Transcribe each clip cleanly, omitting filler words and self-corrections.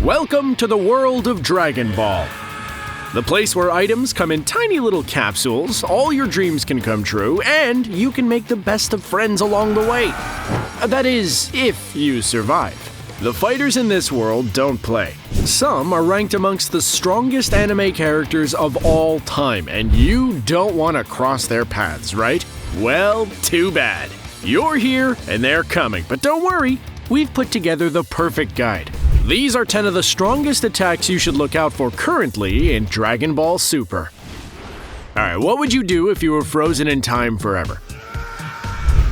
Welcome to the world of Dragon Ball. The place where items come in tiny little capsules, all your dreams can come true, and you can make the best of friends along the way. That is, if you survive. The fighters in this world don't play. Some are ranked amongst the strongest anime characters of all time, and you don't want to cross their paths, right? Well, too bad. You're here, and they're coming, but don't worry, we've put together the perfect guide. These are 10 of the strongest attacks you should look out for currently in Dragon Ball Super. Alright, what would you do if you were frozen in time forever?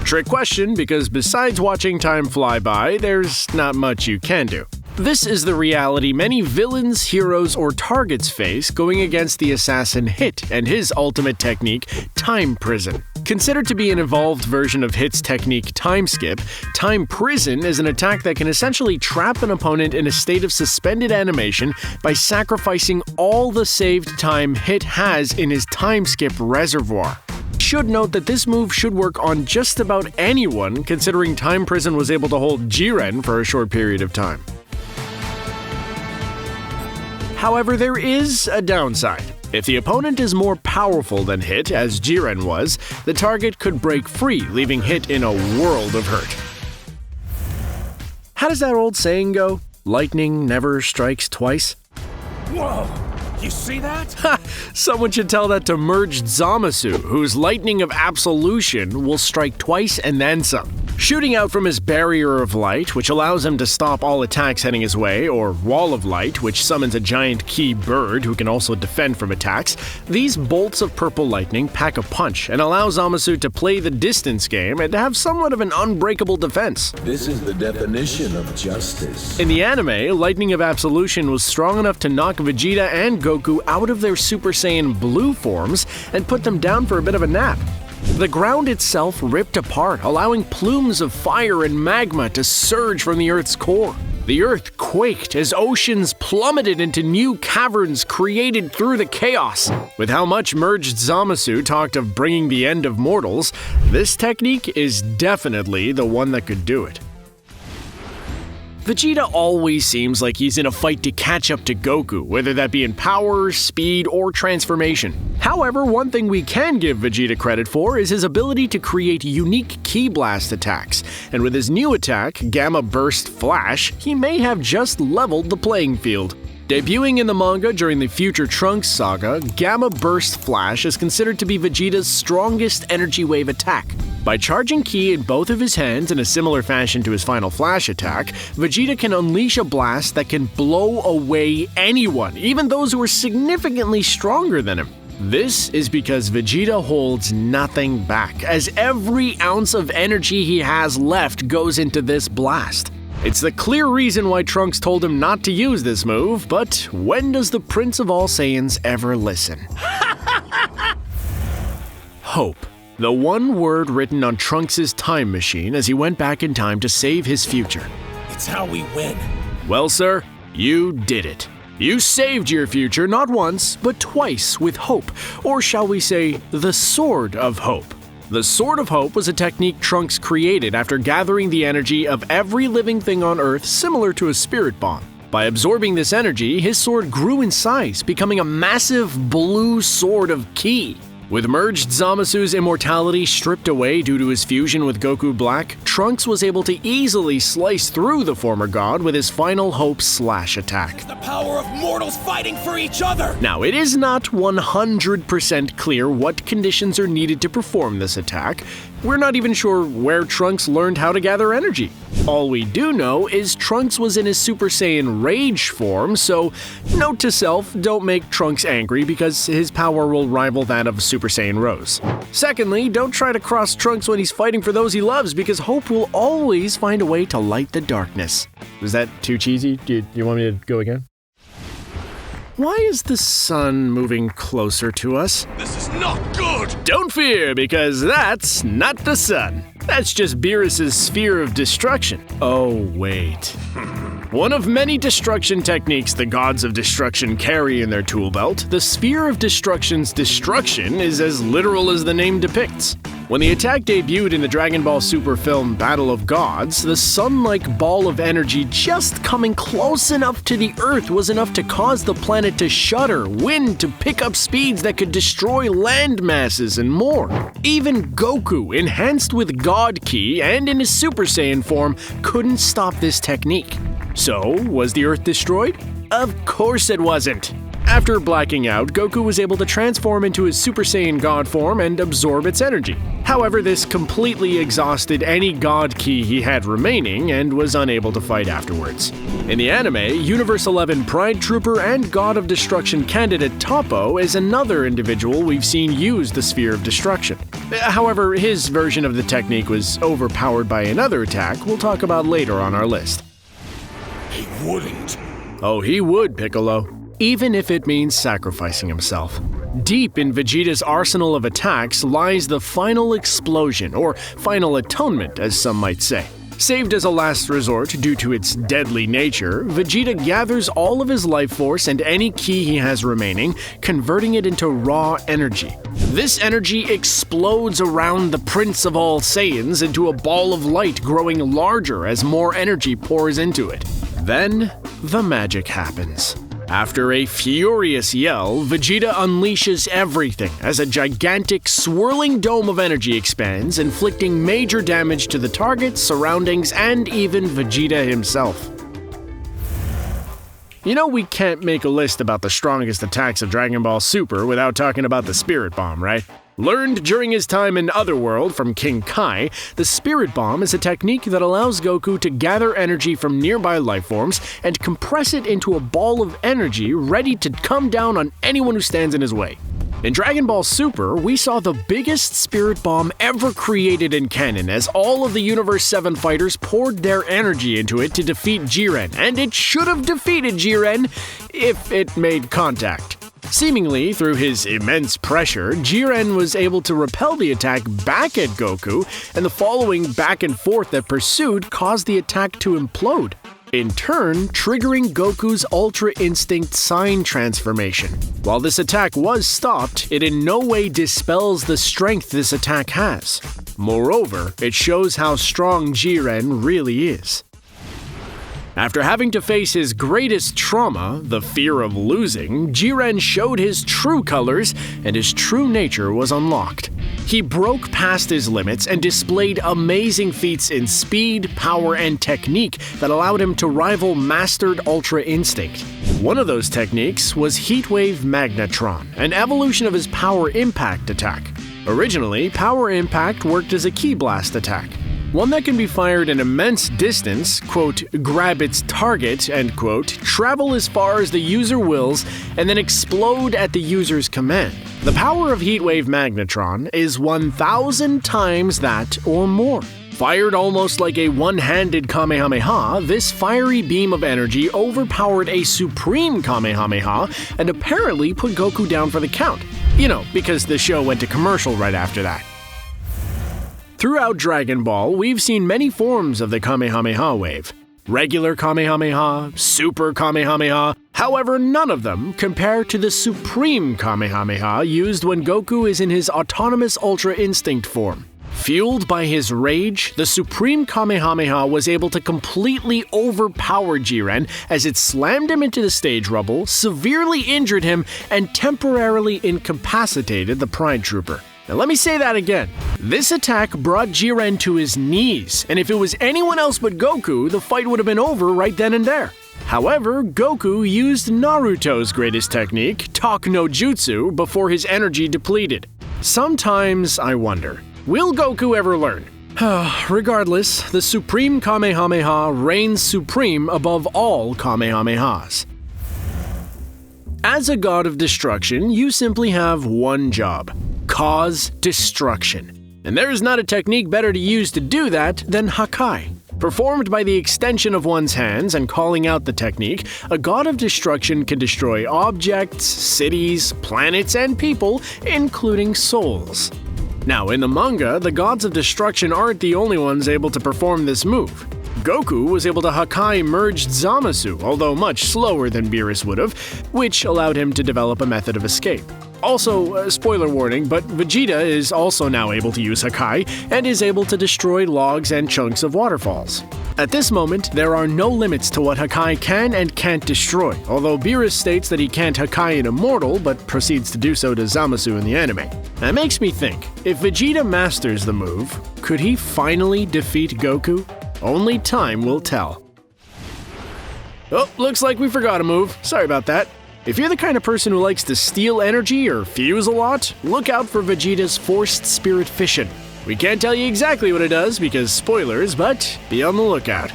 Trick question, because besides watching time fly by, there's not much you can do. This is the reality many villains, heroes, or targets face going against the assassin Hit and his ultimate technique, Time Prison. Considered to be an evolved version of Hit's technique Time Skip, Time Prison is an attack that can essentially trap an opponent in a state of suspended animation by sacrificing all the saved time Hit has in his Time Skip reservoir. Should note that this move should work on just about anyone, considering Time Prison was able to hold Jiren for a short period of time. However, there is a downside. If the opponent is more powerful than Hit, as Jiren was, the target could break free, leaving Hit in a world of hurt. How does that old saying go? Lightning never strikes twice? Whoa! You see that? Ha! Someone should tell that to Merged Zamasu, whose lightning of Absolution will strike twice and then some. Shooting out from his barrier of light, which allows him to stop all attacks heading his way, or wall of light, which summons a giant key bird who can also defend from attacks, these bolts of purple lightning pack a punch and allow Zamasu to play the distance game and to have somewhat of an unbreakable defense. This is the definition of justice. In the anime, Lightning of Absolution was strong enough to knock Vegeta and Goku out of their Super Saiyan Blue forms and put them down for a bit of a nap. The ground itself ripped apart, allowing plumes of fire and magma to surge from the Earth's core. The Earth quaked as oceans plummeted into new caverns created through the chaos. With how much Merged Zamasu talked of bringing the end of mortals, this technique is definitely the one that could do it. Vegeta always seems like he's in a fight to catch up to Goku, whether that be in power, speed, or transformation. However, one thing we can give Vegeta credit for is his ability to create unique Ki Blast attacks, and with his new attack, Gamma Burst Flash, he may have just leveled the playing field. Debuting in the manga during the Future Trunks saga, Gamma Burst Flash is considered to be Vegeta's strongest energy wave attack. By charging Ki in both of his hands in a similar fashion to his final Flash attack, Vegeta can unleash a blast that can blow away anyone, even those who are significantly stronger than him. This is because Vegeta holds nothing back, as every ounce of energy he has left goes into this blast. It's the clear reason why Trunks told him not to use this move, but when does the Prince of All Saiyans ever listen? Hope. The one word written on Trunks' time machine as he went back in time to save his future. It's how we win. Well, sir, you did it. You saved your future not once, but twice with hope, or shall we say, the Sword of Hope. The Sword of Hope was a technique Trunks created after gathering the energy of every living thing on Earth similar to a spirit bomb. By absorbing this energy, his sword grew in size, becoming a massive blue sword of Ki. With Merged Zamasu's immortality stripped away due to his fusion with Goku Black, Trunks was able to easily slice through the former god with his final Hope Slash attack. It's the power of mortals fighting for each other! Now, it is not 100% clear what conditions are needed to perform this attack. We're not even sure where Trunks learned how to gather energy. All we do know is Trunks was in his Super Saiyan Rage form, so note to self, don't make Trunks angry because his power will rival that of Super Saiyan Rose. Secondly, don't try to cross Trunks when he's fighting for those he loves because Hope will always find a way to light the darkness. Was that too cheesy? Do you want me to go again? Why is the sun moving closer to us? This is not good! Don't fear, because that's not the sun. That's just Beerus's sphere of destruction. Oh, wait. One of many destruction techniques the gods of destruction carry in their tool belt, the sphere of destruction's destruction is as literal as the name depicts. When the attack debuted in the Dragon Ball Super film Battle of Gods, the sun-like ball of energy just coming close enough to the Earth was enough to cause the planet to shudder, wind to pick up speeds that could destroy land masses, and more. Even Goku, enhanced with God Ki and in his Super Saiyan form, couldn't stop this technique. So, was the Earth destroyed? Of course it wasn't! After blacking out, Goku was able to transform into his Super Saiyan God form and absorb its energy. However, this completely exhausted any God Ki he had remaining and was unable to fight afterwards. In the anime, Universe 11 Pride Trooper and God of Destruction candidate Toppo is another individual we've seen use the Sphere of Destruction. However, his version of the technique was overpowered by another attack we'll talk about later on our list. He wouldn't. Oh, he would, Piccolo. Even if it means sacrificing himself. Deep in Vegeta's arsenal of attacks lies the final explosion, or final atonement, as some might say. Saved as a last resort due to its deadly nature, Vegeta gathers all of his life force and any ki he has remaining, converting it into raw energy. This energy explodes around the Prince of all Saiyans into a ball of light growing larger as more energy pours into it. Then, the magic happens. After a furious yell, Vegeta unleashes everything as a gigantic, swirling dome of energy expands, inflicting major damage to the targets, surroundings, and even Vegeta himself. You know we can't make a list about the strongest attacks of Dragon Ball Super without talking about the Spirit Bomb, right? Learned during his time in Otherworld from King Kai, the Spirit Bomb is a technique that allows Goku to gather energy from nearby lifeforms and compress it into a ball of energy ready to come down on anyone who stands in his way. In Dragon Ball Super, we saw the biggest Spirit Bomb ever created in canon as all of the Universe 7 fighters poured their energy into it to defeat Jiren, and it should have defeated Jiren if it made contact. Seemingly, through his immense pressure, Jiren was able to repel the attack back at Goku, and the following back and forth that pursued caused the attack to implode, in turn triggering Goku's Ultra Instinct Sign transformation. While this attack was stopped, it in no way dispels the strength this attack has. Moreover, it shows how strong Jiren really is. After having to face his greatest trauma, the fear of losing, Jiren showed his true colors and his true nature was unlocked. He broke past his limits and displayed amazing feats in speed, power, and technique that allowed him to rival mastered Ultra Instinct. One of those techniques was Heatwave Magnetron, an evolution of his Power Impact attack. Originally, Power Impact worked as a Ki Blast attack. One that can be fired an immense distance, quote, grab its target, end quote, travel as far as the user wills, and then explode at the user's command. The power of Heatwave Magnetron is 1,000 times that or more. Fired almost like a one-handed Kamehameha, this fiery beam of energy overpowered a supreme Kamehameha and apparently put Goku down for the count. You know, because the show went to commercial right after that. Throughout Dragon Ball, we've seen many forms of the Kamehameha wave. Regular Kamehameha, Super Kamehameha, however, none of them compare to the Supreme Kamehameha used when Goku is in his autonomous Ultra Instinct form. Fueled by his rage, the Supreme Kamehameha was able to completely overpower Jiren as it slammed him into the stage rubble, severely injured him, and temporarily incapacitated the Pride Trooper. Now let me say that again. This attack brought Jiren to his knees, and if it was anyone else but Goku, the fight would have been over right then and there. However, Goku used Naruto's greatest technique, Talk no Jutsu, before his energy depleted. Sometimes I wonder, will Goku ever learn? Regardless, the Supreme Kamehameha reigns supreme above all Kamehamehas. As a god of destruction, you simply have one job: cause destruction. And there is not a technique better to use to do that than Hakai. Performed by the extension of one's hands and calling out the technique, a god of destruction can destroy objects, cities, planets, and people, including souls. Now, in the manga, the gods of destruction aren't the only ones able to perform this move. Goku was able to Hakai merged Zamasu, although much slower than Beerus would have, which allowed him to develop a method of escape. Also, spoiler warning, but Vegeta is also now able to use Hakai and is able to destroy logs and chunks of waterfalls. At this moment, there are no limits to what Hakai can and can't destroy, although Beerus states that he can't Hakai an immortal, but proceeds to do so to Zamasu in the anime. That makes me think, if Vegeta masters the move, could he finally defeat Goku? Only time will tell. Oh, looks like we forgot a move. Sorry about that. If you're the kind of person who likes to steal energy or fuse a lot, look out for Vegeta's Forced Spirit Fission. We can't tell you exactly what it does because spoilers, but be on the lookout.